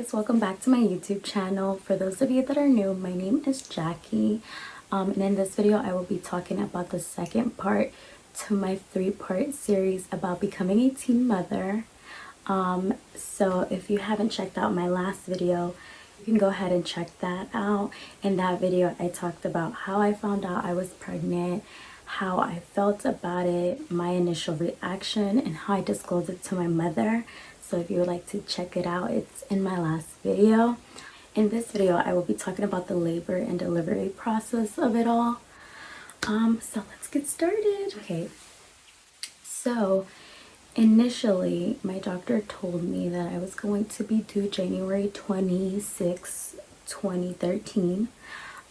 guys, welcome back to my YouTube channel. For those of you that are new, my name is Jackie, and in this video I will be talking about the second part to my 3-part series about becoming a teen mother. So if you haven't checked out my last video, you can go ahead and check that out. In that video I talked about how I found out I was pregnant, how I felt about it, my initial reaction, and how I disclosed it to my mother. So if you would like to check it out, it's in my last video. In this video, I will be talking about the labor and delivery process of it all. So let's get started. Okay, so initially, my doctor told me that I was going to be due January 26, 2013.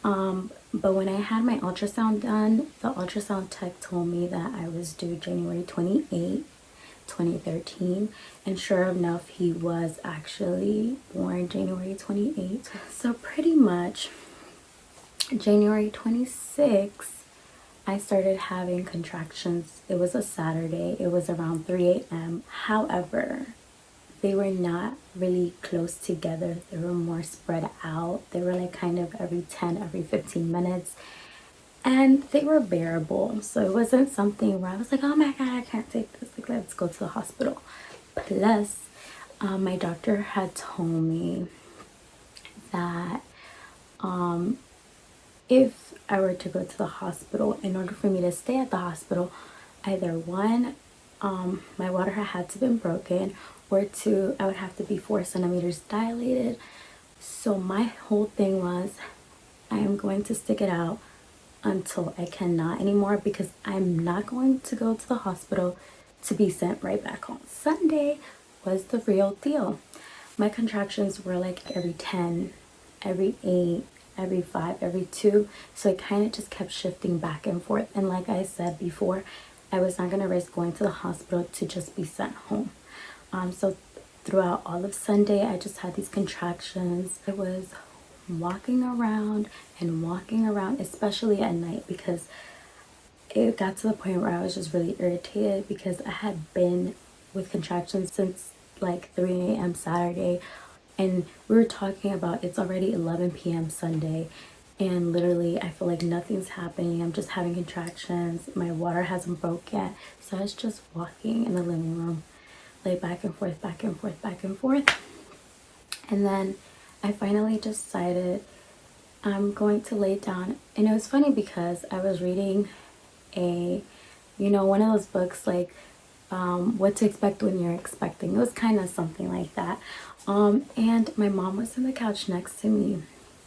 But when I had my ultrasound done, the ultrasound tech told me that I was due January 28, 2013, and sure enough, he was actually born January 28th. So pretty much January 26th, I started having contractions. It was a Saturday. It was around 3 a.m. However, they were not really close together. They were more spread out. They were like kind of every 10, every 15 minutes. And they were bearable. So it wasn't something where I was like, oh my God, I can't take this. Like, let's go to the hospital. Plus, my doctor had told me that if I were to go to the hospital, in order for me to stay at the hospital, either one, my water had to been broken, or two, I would have to be 4 centimeters dilated. So my whole thing was, I am going to stick it out until I cannot anymore, because I'm not going to go to the hospital to be sent right back home. Sunday was the real deal. My contractions were like every 10, every 8, every 5, every 2. So it kind of just kept shifting back and forth. And like I said before, I was not going to risk going to the hospital to just be sent home. So throughout all of Sunday, I just had these contractions. I was walking around and walking around, especially at night, because it got to the point where I was just really irritated, because I had been with contractions since like 3 a.m. Saturday, and we were talking about it's already 11 p.m. Sunday, and literally I feel like nothing's happening. I'm just having contractions. My water hasn't broke yet. So I was just walking in the living room, like back and forth, back and forth, back and forth. And then I finally decided I'm going to lay down. And it was funny because I was reading one of those books, like What to Expect When You're Expecting. It was kind of something like that. And my mom was on the couch next to me,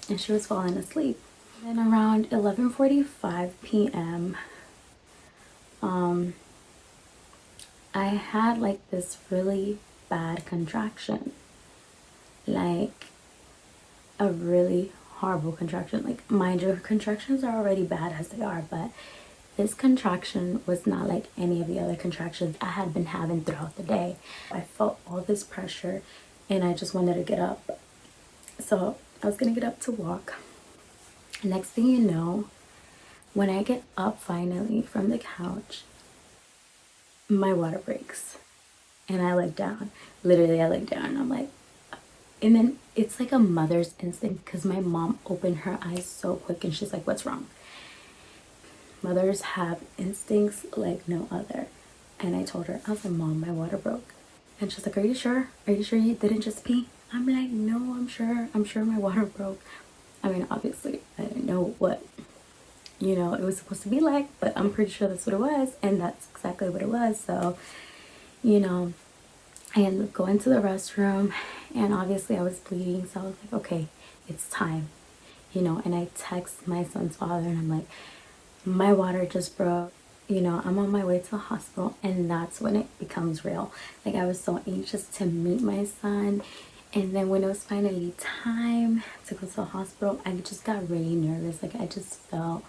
and she was falling asleep. Then around 11:45 p.m., I had like this really bad contraction, like a really horrible contraction. Like, mind you, contractions are already bad as they are, but this contraction was not like any of the other contractions I had been having throughout the day. I felt all this pressure and I just wanted to get up. So I was gonna get up to walk. Next thing you know, when I get up finally from the couch, my water breaks and I look down. Literally, I look down and I'm like, and then it's like a mother's instinct, because my mom opened her eyes so quick and she's like, what's wrong? Mothers have instincts like no other. And I told her, I was like, Mom, my water broke. And she's like, are you sure? Are you sure you didn't just pee? I'm like, no, I'm sure my water broke. I mean, obviously, I didn't know what, it was supposed to be like, but I'm pretty sure that's what it was. And that's exactly what it was. So, I ended up going to the restroom, and obviously I was bleeding. So I was like, okay, it's time, and I text my son's father and I'm like, my water just broke, I'm on my way to the hospital. And that's when it becomes real. Like, I was so anxious to meet my son. And then when it was finally time to go to the hospital, I just got really nervous. Like, I just felt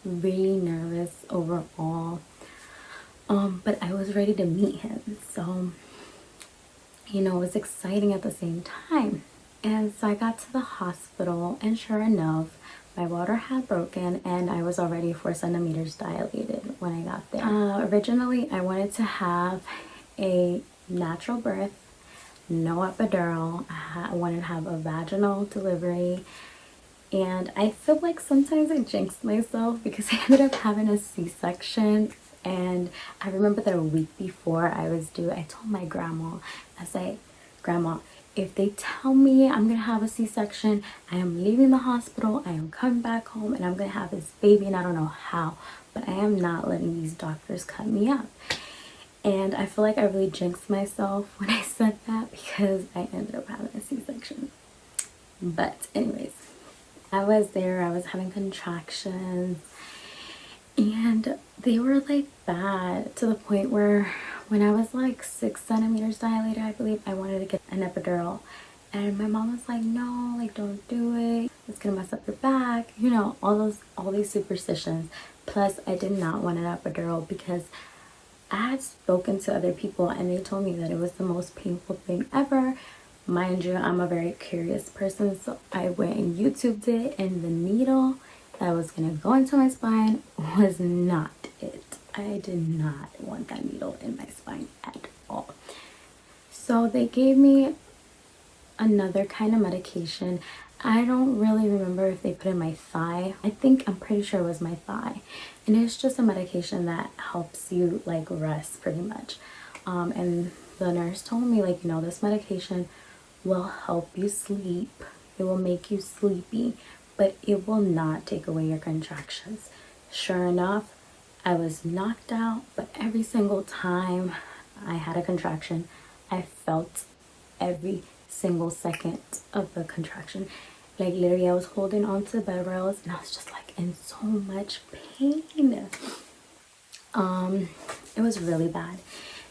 really nervous overall. But I was ready to meet him. So, it was exciting at the same time. And so I got to the hospital, and sure enough, my water had broken and I was already 4 centimeters dilated when I got there. Originally, I wanted to have a natural birth, no epidural. I wanted to have a vaginal delivery. And I feel like sometimes I jinxed myself because I ended up having a C-section. And I remember that a week before I was due, I told my grandma, I said, Grandma, if they tell me I'm gonna have a C-section, I am leaving the hospital, I am coming back home, and I'm gonna have this baby, and I don't know how, but I am not letting these doctors cut me up. And I feel like I really jinxed myself when I said that because I ended up having a C-section. But anyways, I was there, I was having contractions, and they were like bad to the point where when I was like 6 centimeters dilated, I believe, I wanted to get an epidural. And my mom was like, no, like don't do it. It's gonna mess up your back. You know, all these superstitions. Plus, I did not want an epidural because I had spoken to other people and they told me that it was the most painful thing ever. Mind you, I'm a very curious person, so I went and YouTubed it, and the needle that was gonna go into my spine was not it. I did not want that needle in my spine at all. So they gave me another kind of medication. I don't really remember if they put in my thigh. I'm pretty sure it was my thigh. And it's just a medication that helps you like rest pretty much. And the nurse told me, like, this medication will help you sleep. It will make you sleepy, but it will not take away your contractions. Sure enough, I was knocked out, but every single time I had a contraction, I felt every single second of the contraction. Like literally I was holding on to the bed rails and I was just like in so much pain. It was really bad.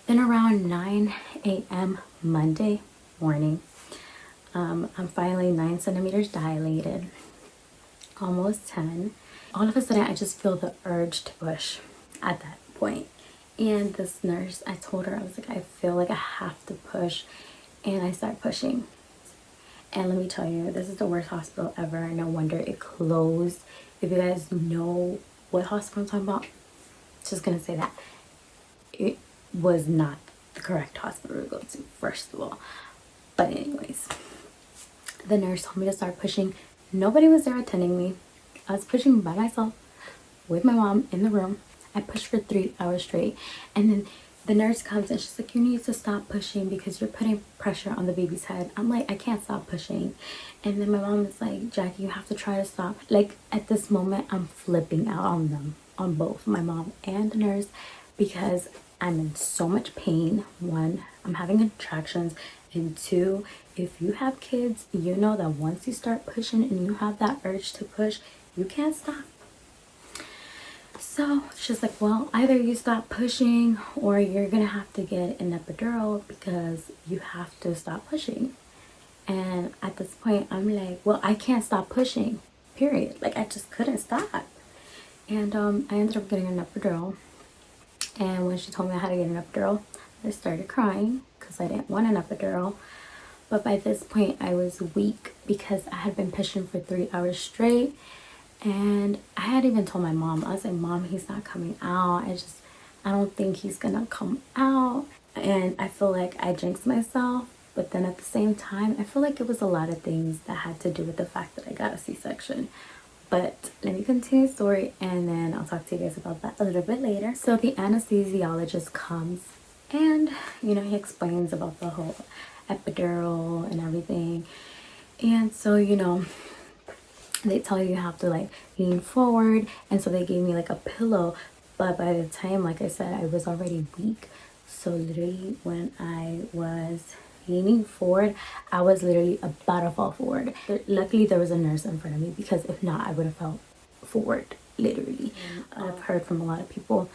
Then around 9 a.m. Monday morning, I'm finally 9 centimeters dilated, almost 10. All of a sudden I just feel the urge to push at that point. And this nurse, I told her, I was like, I feel like I have to push. And I start pushing. And let me tell you, this is the worst hospital ever. No wonder it closed. If you guys know what hospital I'm talking about, just gonna say that it was not the correct hospital to go to, first of all. But anyways, the nurse told me to start pushing. Nobody was there attending me. I was pushing by myself with my mom in the room. I pushed for 3 hours straight. And then the nurse comes and she's like, you need to stop pushing because you're putting pressure on the baby's head. I'm like, I can't stop pushing. And then my mom is like, Jackie, you have to try to stop. Like at this moment, I'm flipping out on them, on both my mom and the nurse, because I'm in so much pain. One, I'm having contractions. And two, if you have kids, you know that once you start pushing and you have that urge to push, you can't stop. So she's like, well, either you stop pushing or you're gonna have to get an epidural because you have to stop pushing. And at this point, I'm like, well, I can't stop pushing, period. Like, I just couldn't stop. And I ended up getting an epidural. And when she told me I had to get an epidural, I started crying because I didn't want an epidural. But by this point, I was weak because I had been pushing for 3 hours straight. And I had even told my mom, I was like, Mom, he's not coming out. I don't think he's gonna come out. And I feel like I jinxed myself. But then at the same time, I feel like it was a lot of things that had to do with the fact that I got a C-section. But let me continue the story and then I'll talk to you guys about that a little bit later. So the anesthesiologist comes and, he explains about the whole epidural and everything. And so, they tell you have to like lean forward, and so they gave me like a pillow, but by the time, like I said, I was already weak. So literally when I was leaning forward, I was literally about to fall forward. But luckily there was a nurse in front of me, because if not, I would have fell forward, literally. I've heard from a lot of people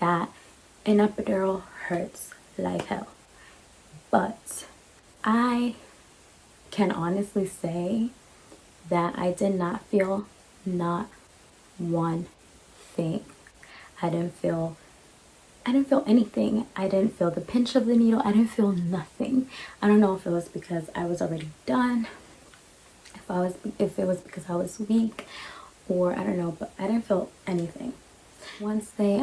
that an epidural hurts like hell, but I can honestly say that I did not feel not one thing. I didn't feel anything. I didn't feel the pinch of the needle. I didn't feel nothing. I don't know if it was because I was already done, if it was because I was weak, or I don't know, but I didn't feel anything. Once they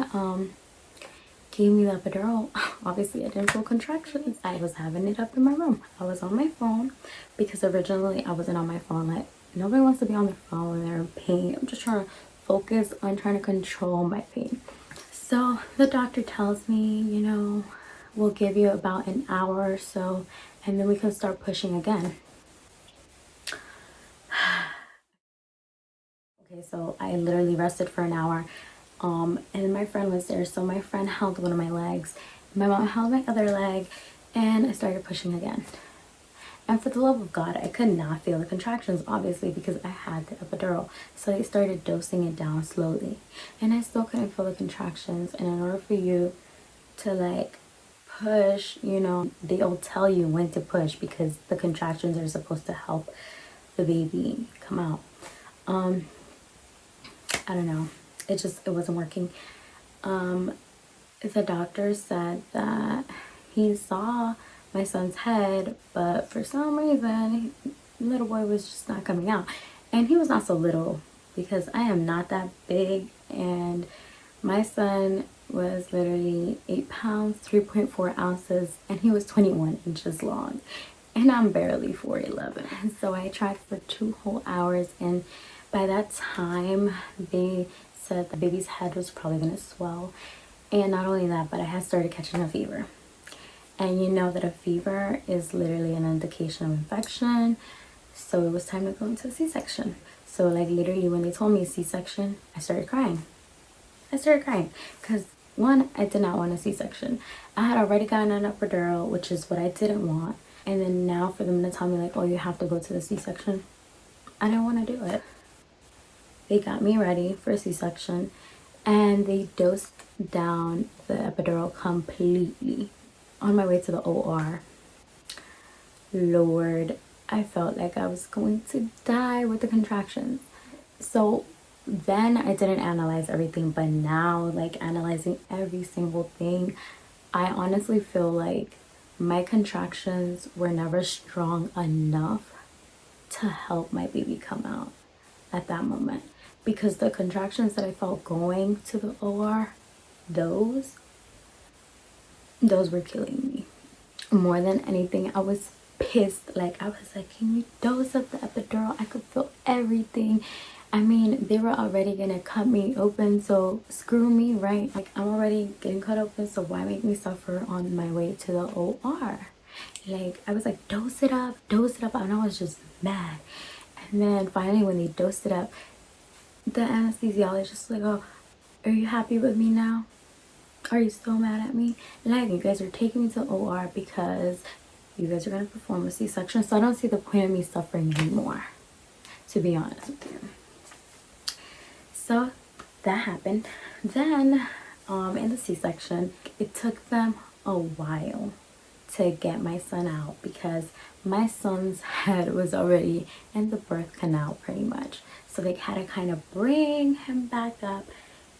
gave me the epidural, obviously I didn't feel contractions. I was having it up in my room. I was on my phone because originally I wasn't on my phone. Like, nobody wants to be on their phone when they're in pain. I'm just trying to focus on trying to control my pain. So the doctor tells me, you know, we'll give you about an hour or so and then we can start pushing again. Okay, so I literally rested for an hour. And my friend was there, so my friend held one of my legs, my mom held my other leg, and I started pushing again. And for the love of God, I could not feel the contractions, obviously, because I had the epidural. So they started dosing it down slowly, and I still couldn't feel the contractions. And in order for you to like push, you know, they'll tell you when to push because the contractions are supposed to help the baby come out. I don't know. It wasn't working. The doctor said that he saw my son's head, but for some reason, little boy was just not coming out. And he was not so little because I am not that big, and my son was literally 8 pounds, 3.4 ounces, and he was 21 inches long. And I'm barely 4'11". And so I tried for 2 whole hours, and by that time, they said the baby's head was probably going to swell. And not only that, but I had started catching a fever. And you know that a fever is literally an indication of infection. So it was time to go into a C-section. So like literally when they told me C-section, I started crying. Because one, I did not want a C-section. I had already gotten an epidural, which is what I didn't want. And then now for them to tell me like, oh, you have to go to the C-section, I didn't want to do it. They got me ready for a C-section and they dosed down the epidural completely. On my way to the OR, Lord, I felt like I was going to die with the contractions. So then I didn't analyze everything, but now like analyzing every single thing, I honestly feel like my contractions were never strong enough to help my baby come out at that moment, because the contractions that I felt going to the OR, those were killing me. More than anything, I was pissed. Like, I was like, can you dose up the epidural? I could feel everything. I mean, they were already gonna cut me open, so screw me, right? Like, I'm already getting cut open, so why make me suffer on my way to the OR? Like, I was like, dose it up, and I was just mad. And then finally, when they dosed it up, the anesthesiologist was like, oh, are you happy with me now? Are you still mad at me? Like, you guys are taking me to OR because you guys are going to perform a C-section, so I don't see the point of me suffering anymore, to be honest with you. So that happened. Then in the C-section, it took them a while to get my son out because my son's head was already in the birth canal pretty much. So they had to kind of bring him back up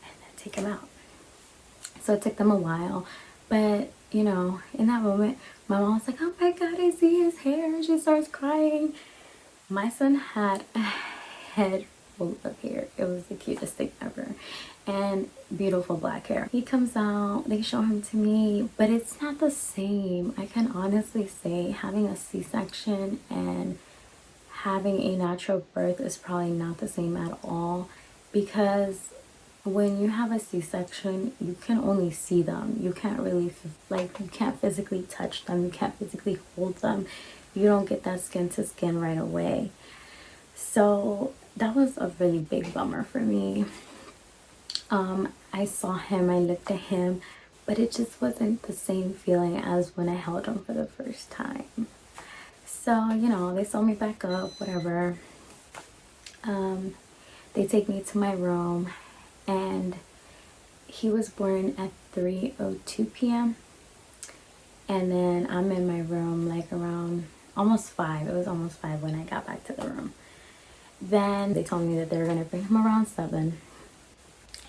and then take him out. So it took them a while, but you know, in that moment, my mom was like, oh my God, I see his hair. And she starts crying. My son had a head full of hair. It was the cutest thing ever. And beautiful black hair. He comes out, they show him to me, but it's not the same. I can honestly say having a C-section and having a natural birth is probably not the same at all, because when you have a C-section, you can only see them. You can't really, like, you can't physically touch them. You can't physically hold them. You don't get that skin to skin right away. So that was a really big bummer for me. I saw him, I looked at him, but it just wasn't the same feeling as when I held him for the first time. So, you know, they sew me back up, whatever. They take me to my room, and he was born at 3:02 p.m. and then I'm in my room like around almost 5. It was almost 5 when I got back to the room. Then they told me that they were gonna bring him around 7.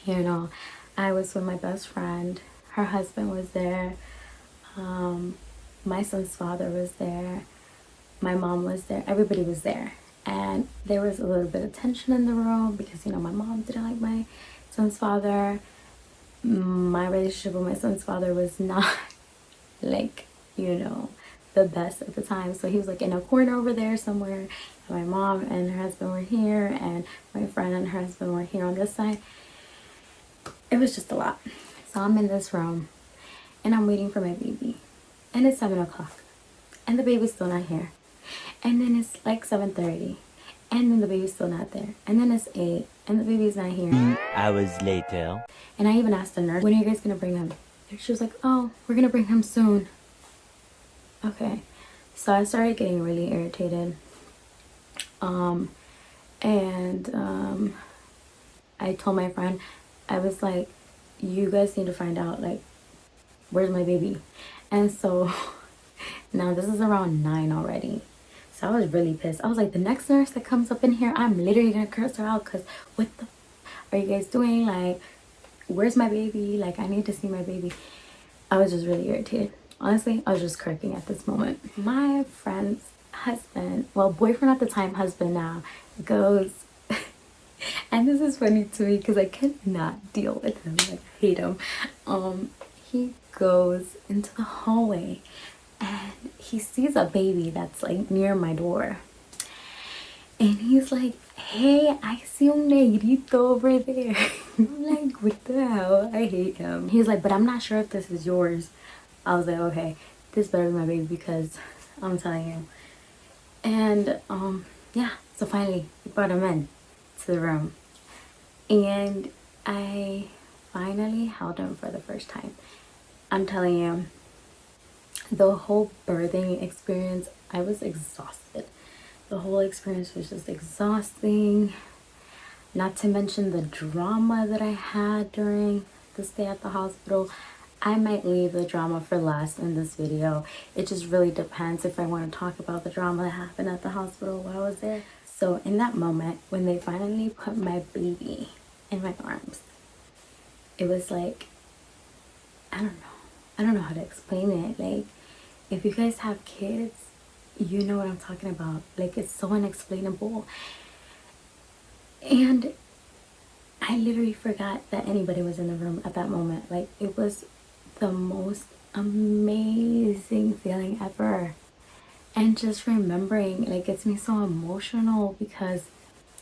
You know, I was with my best friend. Her husband was there. My son's father was there. My mom was there. Everybody was there. And there was a little bit of tension in the room because, you know, my mom didn't like my son's father. my relationship with my son's father was not like, the best at the time. So he was like in a corner over there somewhere. My mom and her husband were here, and my friend and her husband were here on this side. It was just a lot. So I'm in this room and I'm waiting for my baby, and it's 7 o'clock and the baby's still not here. And then it's like 7:30 and then the baby's still not there. And then it's 8 and the baby's not here. 2 hours later. And I even asked the nurse, when are you guys gonna bring him? And she was like, oh, we're gonna bring him soon. Okay. So I started getting really irritated. I told my friend, I was like, you guys need to find out, like, where's my baby? And so now this is around 9 already. So I was really pissed. I was like, the next nurse that comes up in here, I'm literally gonna curse her out, because what the are you guys doing? Like, where's my baby? Like, I need to see my baby. I was just really irritated. Honestly, I was just cracking at this moment. My friend's husband, well, boyfriend at the time, husband now, goes, and this is funny to me because I cannot deal with him. Like, I hate him. He goes into the hallway and he sees a baby that's like near my door. And he's like, hey, I see un negrito over there. I'm like, what the hell? I hate him. He's like, but I'm not sure if this is yours. I was like, okay, this better be my baby, because I'm telling you. And yeah, so finally we brought him in to the room. And I finally held him for the first time. I'm telling you, the whole birthing experience, I was exhausted. The whole experience was just exhausting. Not to mention the drama that I had during the stay at the hospital. I might leave the drama for last in this video. It just really depends if I want to talk about the drama that happened at the hospital while I was there. So in that moment, when they finally put my baby in my arms, it was like, I don't know how to explain it. Like, if you guys have kids, you know what I'm talking about. Like, it's so unexplainable. And I literally forgot that anybody was in the room at that moment. Like, it was the most amazing feeling ever. And just remembering, like, gets me so emotional, because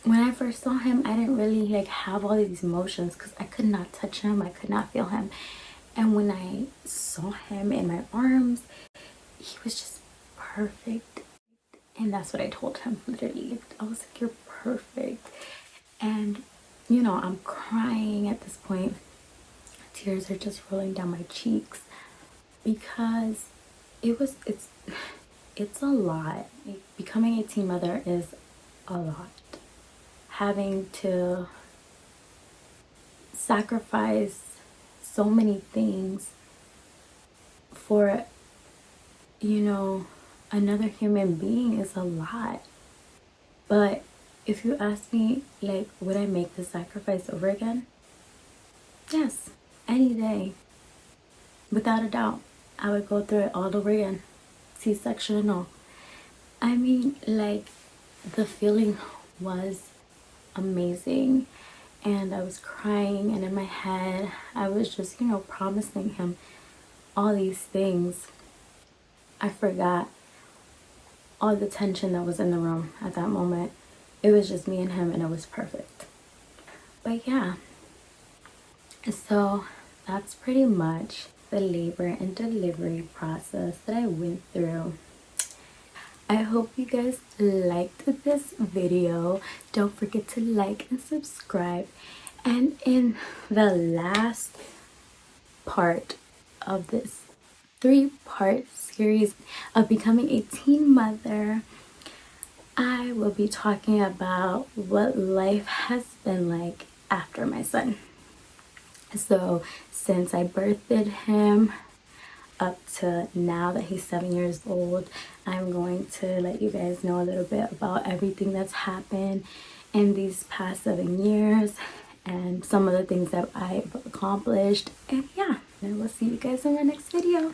when I first saw him, I didn't really like have all these emotions because I could not touch him, I could not feel him. And when I saw him in my arms, he was just perfect. And that's what I told him, literally. I was like, you're perfect. And I'm crying at this point. Tears are just rolling down my cheeks, because it's a lot. Like, becoming a teen mother is a lot. Having to sacrifice so many things for another human being is a lot. But if you ask me, like, would I make the sacrifice over again? Yes, any day. Without a doubt, I would go through it all over again. C-section and all. I mean, like, the feeling was amazing. And I was crying, and in my head, I was just, promising him all these things. I forgot all the tension that was in the room at that moment. It was just me and him, and it was perfect. But yeah, so that's pretty much the labor and delivery process that I went through. I hope you guys liked this video. Don't forget to like and subscribe. And in the last part of this 3-part series of becoming a teen mother, I will be talking about what life has been like after my son. So since I birthed him up to now that he's 7 years old, I'm going to let you guys know a little bit about everything that's happened in these past 7 years and some of the things that I've accomplished. And yeah, and we'll see you guys in the next video.